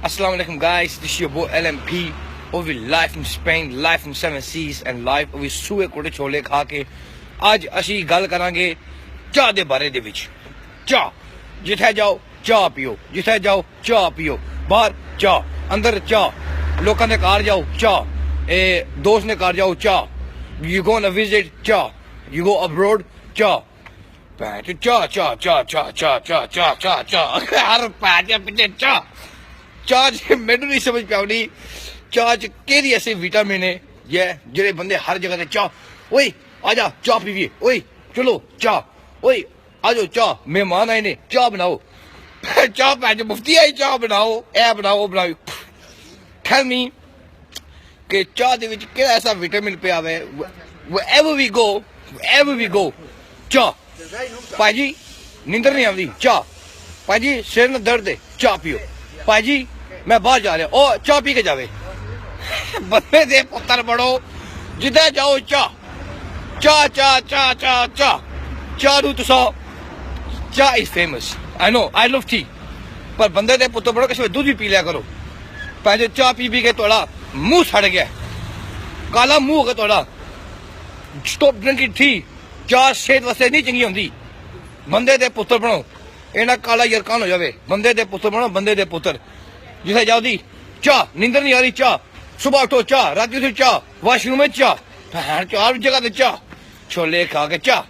Assalamu alaikum guys, this is your boy LMP. We live from Spain, live from Seven Seas and live we ਸੂਏ ਕੋਟੇ ਛੋਲੇ ਖਾ ਕੇ ਅੱਜ ਅਸੀਂ ਗੱਲ ਕਰਾਂਗੇ ਚਾਹ ਦੇ ਬਾਰੇ ਦੇ ਵਿੱਚ। ਚਾਹ ਜਿੱਥੇ ਜਾਓ ਚਾਹ ਪੀਓ, ਜਿੱਥੇ ਜਾਓ ਚਾਹ ਪੀਓ, ਬਾਹਰ ਚਾਹ, ਅੰਦਰ ਚਾਹ, ਲੋਕਾਂ ਦੇ ਘਰ ਜਾਓ ਚਾਹ, ਇਹ ਦੋਸਤ ਦੇ ਘਰ ਜਾਓ ਚਾਹ, you go on a visit ਚਾਹ, you go abroad ਚਾਹ, ਪੈਂਚ ਚਾਹ ਚਾਹ ਚਾਹ ਚਾਹ ਚਾਹ ਚਾਹ ਚਾਹ ਚਾਹ ਚਾਹ ਹਰ ਪੈਂਚ ਪਿੱਛੇ ਚਾਹ। ਚਾਹ 'ਚ ਮੈਨੂੰ ਨਹੀਂ ਸਮਝ ਪਾਉਂਦੀ ਚਾਹ 'ਚ ਕਿਹੜੀ ਐਸੀ ਵਿਟਾਮਿਨ ਹੈ ਜਿਹੜੇ ਬੰਦੇ ਹਰ ਜਗ੍ਹਾ ਤੇ ਚਾਹ, ਓਏ ਆ ਜਾ ਚਾਹ ਪੀਵੀਏ, ਓਏ ਚਲੋ ਚਾਹ, ਓਏ ਆ ਜਾਓ ਚਾਹ, ਮਹਿਮਾਨ ਆਏ ਨੇ ਚਾਹ ਬਣਾਓ, ਚਾਹ ਭੈਣ ਮੁਫਤੀ ਆਈ ਚਾਹ ਬਣਾਓ, ਇਹ ਬਣਾਓ ਉਹ ਬਣਾਓ। ਟੈਲ ਮੀ ਕਿ ਚਾਹ ਦੇ ਵਿੱਚ ਕਿਹੜਾ ਐਸਾ ਵਿਟਾਮਿਨ ਪਿਆ ਹੋਇਆ wherever we go ਚਾਹ। ਭਾਜੀ ਨੀਂਦਰ ਨਹੀਂ ਆਉਂਦੀ ਚਾਹ, ਭਾਜੀ ਸਿਰ ਨੂੰ ਦਰਦ ਹੈ ਚਾਹ ਪੀਓ, ਭਾਜੀ ਮੈਂ ਬਾਹਰ ਜਾ ਰਿਹਾ ਉਹ ਚਾਹ ਪੀ ਕੇ ਜਾਵੇ। ਬੰਦੇ ਦੇ ਪੁੱਤਰ ਬਣੋ, ਜਿੱਦਾਂ ਜਾਓ ਚਾਹ ਚਾਹ ਚਾਹ ਚਾਹ ਚਾਹ ਚਾਹ ਚਾਹ ਨੂੰ ਤੁਸੀਂ chai is famous, I know I love tea, ਪਰ ਬੰਦੇ ਦੇ ਪੁੱਤਰ ਬਣੋ ਕਿਸੇ ਦੁੱਧ ਵੀ ਪੀ ਲਿਆ ਕਰੋ। ਭਾਜੀ ਚਾਹ ਪੀ ਕੇ ਤੁਹਾਡਾ ਮੂੰਹ ਸੜ ਗਿਆ, ਕਾਲਾ ਮੂੰਹ ਹੋ ਗਿਆ ਤੁਹਾਡਾ। ਸਟਾਪ ਡਰਿੰਕਿੰਗ ਟੀ, ਚਾਹ ਸਿਹਤ ਵਾਸਤੇ ਨਹੀਂ ਚੰਗੀ ਹੁੰਦੀ। ਬੰਦੇ ਦੇ ਪੁੱਤਰ ਬਣੋ, ਇਹਨਾਂ ਕਾਲਾ ਯਰਕਾਨ ਹੋ ਜਾਵੇ। ਬੰਦੇ ਦੇ ਪੁੱਤਰ ਬਣੋ, ਬੰਦੇ ਦੇ ਪੁੱਤਰ। ਜਿੱਥੇ ਜਾਓ ਦੀ ਚਾਹ, ਨੀਂਦਰ ਨਹੀਂ ਆ ਰਹੀ ਚਾਹ, ਸੁਬਾਹ ਉਠੋ ਚਾਹ, ਰਾਤੀ ਉਠੋ ਚਾਹ, ਵਾਸ਼ਰੂਮ ਵਿੱਚ ਚਾਹ, ਚਾਰ ਜਗ੍ਹਾ ਤੇ ਚਾਹ, ਛੋਲੇ ਖਾ ਕੇ ਚਾਹ।